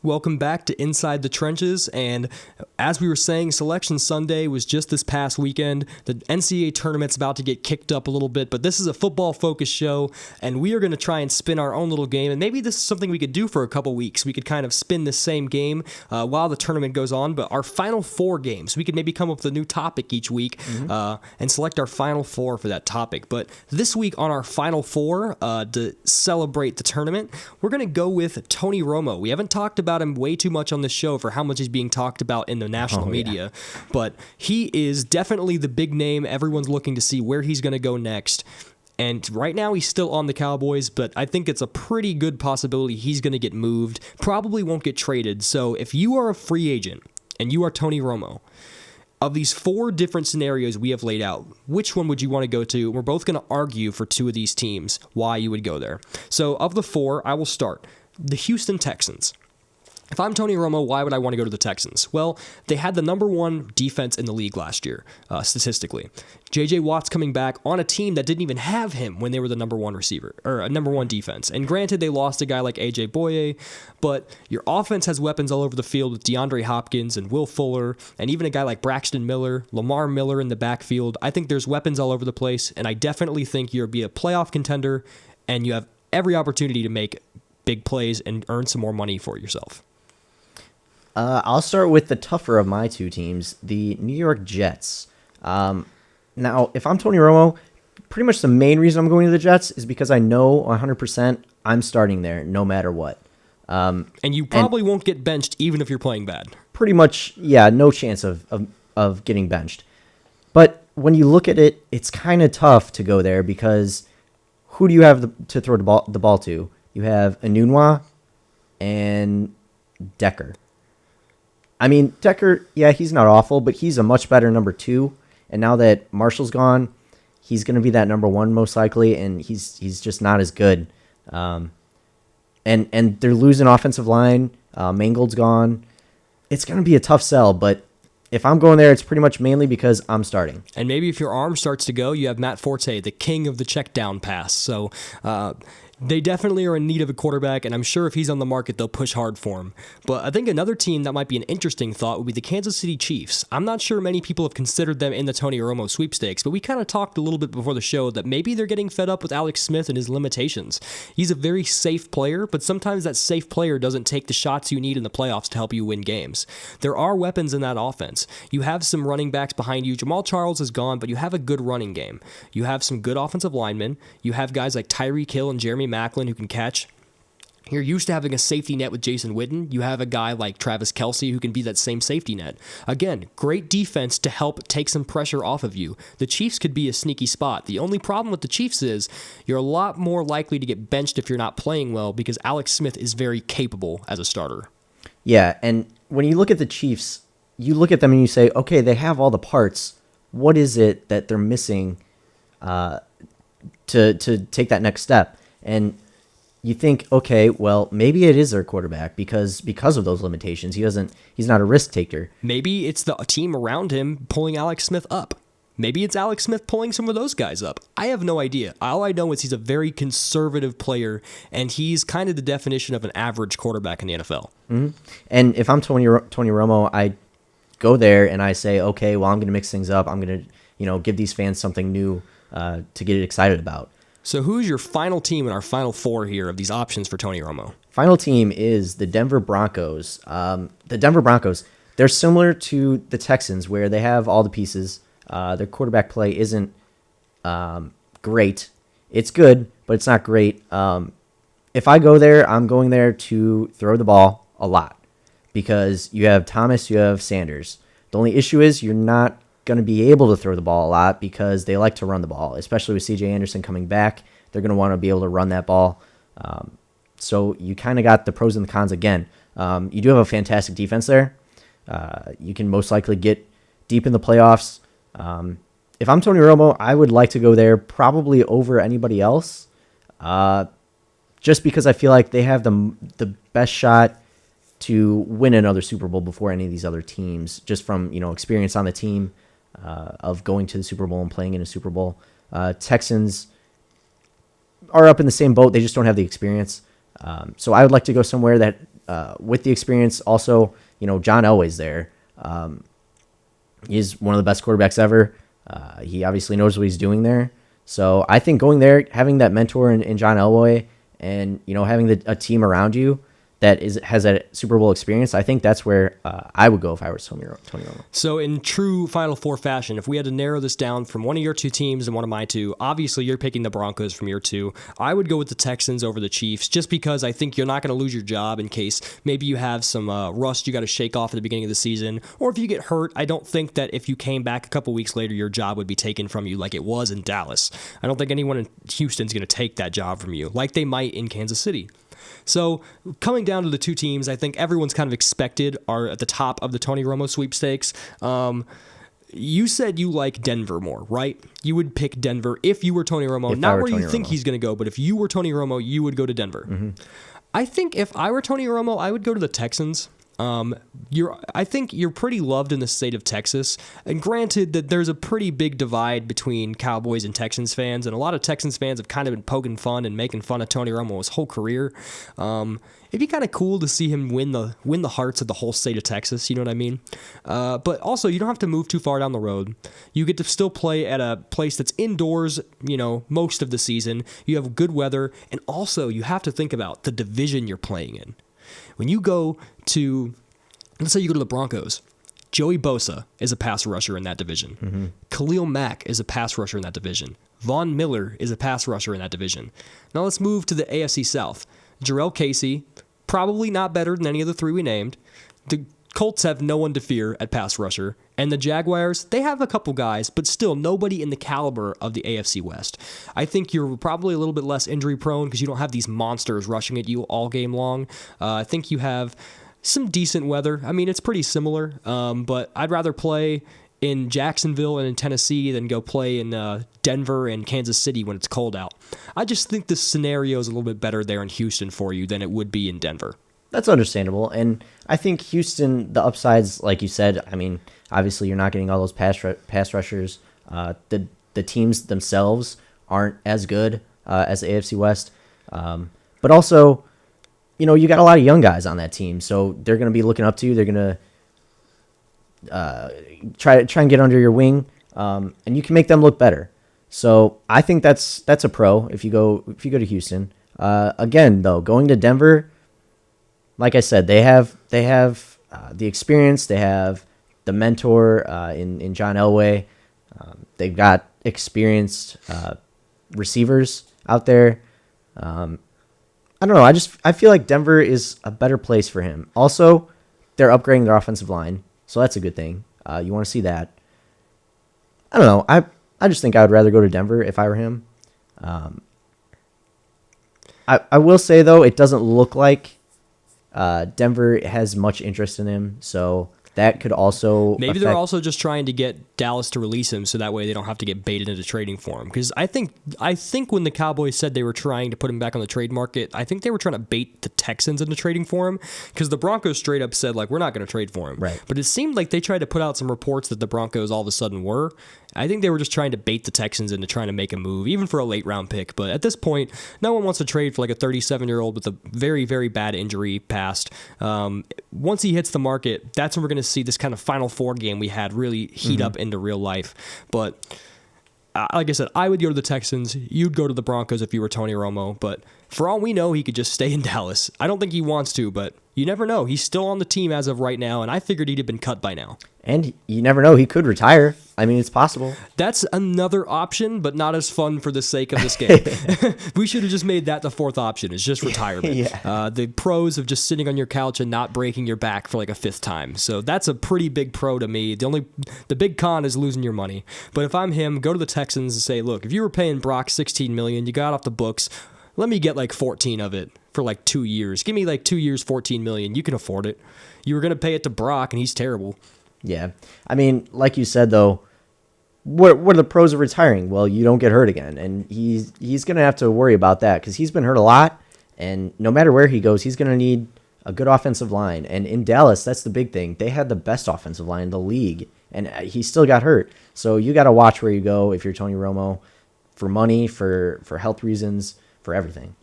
Welcome back to Inside the Trenches, and as we were saying, Selection Sunday was just this past weekend. The NCAA tournament's about to get kicked up a little bit, but this is a football-focused show, and we are going to try and spin our own little game, and maybe this is something we could do for a couple weeks. We could kind of spin the same game while the tournament goes on, but our final four games, we could maybe come up with a new topic each week and select our final four for that topic. But this week on our final four, to celebrate the tournament, we're going to go with Tony Romo. We haven't talked about him way too much on this show for how much he's being talked about in the national media, but he is definitely the big name. Everyone's looking to see where he's going to go next. And right now he's still on the Cowboys, but I think it's a pretty good possibility he's going to get moved. Probably won't get traded. So if you are a free agent and you are Tony Romo, of these four different scenarios we have laid out, which one would you want to go to? We're both going to argue for two of these teams why you would go there. So of the four, I will start. The Houston Texans. If I'm Tony Romo, why would I want to go to the Texans? Well, they had the number one defense in the league last year, statistically. J.J. Watt's coming back on a team that didn't even have him when they were the number one receiver, or number one defense. And granted, they lost a guy like A.J. Boye, but your offense has weapons all over the field with DeAndre Hopkins and Will Fuller, and even a guy like Braxton Miller, Lamar Miller in the backfield. I think there's weapons all over the place, and I definitely think you'll be a playoff contender, and you have every opportunity to make big plays and earn some more money for yourself. I'll start with the tougher of my two teams, the New York Jets. Now, if I'm Tony Romo, pretty much the main reason I'm going to the Jets is because I know 100% I'm starting there no matter what. And you probably won't get benched even if you're playing bad. Pretty much, yeah, no chance of getting benched. But when you look at it, it's kind of tough to go there because who do you have to throw the ball to? You have Enunwa and Decker. I mean, Decker, yeah, he's not awful, but he's a much better number two. And now that Marshall's gone, he's going to be that number one most likely, and he's just not as good. And they're losing offensive line. Mangold's gone. It's going to be a tough sell, but if I'm going there, it's pretty much mainly because I'm starting. And maybe if your arm starts to go, you have Matt Forte, the king of the check down pass. So they definitely are in need of a quarterback, and I'm sure if he's on the market, they'll push hard for him. But I think another team that might be an interesting thought would be the Kansas City Chiefs. I'm not sure many people have considered them in the Tony Romo sweepstakes, but we kind of talked a little bit before the show that maybe they're getting fed up with Alex Smith and his limitations. He's a very safe player, but sometimes that safe player doesn't take the shots you need in the playoffs to help you win games. There are weapons in that offense. You have some running backs behind you. Jamal Charles is gone, but you have a good running game. You have some good offensive linemen. You have guys like Tyreek Hill and Jeremy Maclin who can catch. You're used to having a safety net with Jason Witten. You have a guy like Travis Kelce who can be that same safety net. Again, great defense to help take some pressure off of you. The Chiefs could be a sneaky spot. The only problem with the Chiefs is you're a lot more likely to get benched if you're not playing well because Alex Smith is very capable as a starter. Yeah, and when you look at the Chiefs, you look at them and you say, okay, they have all the parts. What is it that they're missing to take that next step? And you think, okay, well, maybe it is their quarterback because of those limitations. He's not a risk taker. Maybe it's the team around him pulling Alex Smith up. Maybe it's Alex Smith pulling some of those guys up. I have no idea. All I know is he's a very conservative player, and he's kind of the definition of an average quarterback in the NFL. Mm-hmm. And if I'm Tony Romo, I go there and I say, okay, well, I'm going to mix things up. I'm going to, give these fans something new to get excited about. So who's your final team in our final four here of these options for Tony Romo? Final team is the Denver Broncos. The Denver Broncos, they're similar to the Texans where they have all the pieces. Their quarterback play isn't great. It's good, but it's not great. If I go there, I'm going there to throw the ball a lot because you have Thomas, you have Sanders. The only issue is you're not going to be able to throw the ball a lot because they like to run the ball, especially with C.J. Anderson coming back. They're going to want to be able to run that ball. So you kind of got the pros and the cons again. You do have a fantastic defense there. You can most likely get deep in the playoffs. If I'm Tony Romo, I would like to go there probably over anybody else just because I feel like they have the best shot to win another Super Bowl before any of these other teams, just from experience on the team of going to the Super Bowl and playing in a Super Bowl. Texans are up in the same boat. They just don't have the experience. So I would like to go somewhere that with the experience, also, John Elway's there. He's one of the best quarterbacks ever. He obviously knows what he's doing there. So I think going there, having that mentor in John Elway, and having a team around you that has a Super Bowl experience, I think that's where I would go if I were Tony Romo. So in true Final Four fashion, if we had to narrow this down from one of your two teams and one of my two, obviously you're picking the Broncos from your two. I would go with the Texans over the Chiefs, just because I think you're not going to lose your job in case maybe you have some rust you got to shake off at the beginning of the season, or if you get hurt. I don't think that if you came back a couple weeks later, your job would be taken from you like it was in Dallas. I don't think anyone in Houston's going to take that job from you like they might in Kansas City. So coming down to the two teams, I think everyone's kind of expected are at the top of the Tony Romo sweepstakes. You said you like Denver more, right? You would pick Denver if you were Tony Romo. Not where you think he's going to go, but if you were Tony Romo, you would go to Denver. Mm-hmm. I think if I were Tony Romo, I would go to the Texans. I think you're pretty loved in the state of Texas, and granted that there's a pretty big divide between Cowboys and Texans fans, and a lot of Texans fans have kind of been poking fun and making fun of Tony Romo his whole career. It'd be kind of cool to see him win the hearts of the whole state of Texas, you know what I mean? But also, you don't have to move too far down the road. You get to still play at a place that's indoors, most of the season. You have good weather, and also you have to think about the division you're playing in. When you go to, let's say you go to the Broncos, Joey Bosa is a pass rusher in that division. Mm-hmm. Khalil Mack is a pass rusher in that division. Von Miller is a pass rusher in that division. Now let's move to the AFC South. Jarrell Casey, probably not better than any of the three we named. The Colts have no one to fear at pass rusher. And the Jaguars, they have a couple guys, but still nobody in the caliber of the AFC West. I think you're probably a little bit less injury prone because you don't have these monsters rushing at you all game long. I think you have some decent weather. I mean, it's pretty similar, but I'd rather play in Jacksonville and in Tennessee than go play in Denver and Kansas City when it's cold out. I just think this scenario is a little bit better there in Houston for you than it would be in Denver. That's understandable. And I think Houston, the upsides, like you said, I mean, obviously you're not getting all those pass rushers. The teams themselves aren't as good as the AFC West. But also, you got a lot of young guys on that team, so they're going to be looking up to you. They're going to try and get under your wing, and you can make them look better. So I think that's a pro if you go to Houston. Again, though, going to Denver, like I said, they have the experience. They have the mentor in John Elway. They've got experienced receivers out there. I don't know. I feel like Denver is a better place for him. Also, they're upgrading their offensive line, so that's a good thing. You want to see that. I don't know. I just think I would rather go to Denver if I were him. I will say, though, it doesn't look like Denver has much interest in him, so that could also maybe they're also just trying to get Dallas to release him so that way they don't have to get baited into trading for him. Because I think when the Cowboys said they were trying to put him back on the trade market, I think they were trying to bait the Texans into trading for him, because the Broncos straight up said, like, we're not going to trade for him. Right. But it seemed like they tried to put out some reports that the Broncos all of a sudden were. I think they were just trying to bait the Texans into trying to make a move, even for a late round pick. But at this point, no one wants to trade for like a 37-year-old with a very, very bad injury past. Once he hits the market, that's when we're going to see this kind of Final Four game we had really heat up into real life. But like I said, I would go to the Texans. You'd go to the Broncos if you were Tony Romo. But for all we know, he could just stay in Dallas. I don't think he wants to, but you never know. He's still on the team as of right now, and I figured he'd have been cut by now. And you never know. He could retire. I mean, it's possible. That's another option, but not as fun for the sake of this game. We should have just made that the fourth option. It's just retirement. Yeah. The pros of just sitting on your couch and not breaking your back for like a fifth time. So that's a pretty big pro to me. The big con is losing your money. But if I'm him, go to the Texans and say, look, if you were paying Brock $16 million, you got off the books, let me get like 14 of it for like 2 years. Give me like 2 years, $14 million. You can afford it. You were going to pay it to Brock, and he's terrible. Yeah. I mean, like you said, though, what are the pros of retiring? Well, you don't get hurt again, and he's going to have to worry about that because he's been hurt a lot, and no matter where he goes, he's going to need a good offensive line. And in Dallas, that's the big thing. They had the best offensive line in the league, and he still got hurt. So you got to watch where you go if you're Tony Romo, for money, for health reasons, for everything.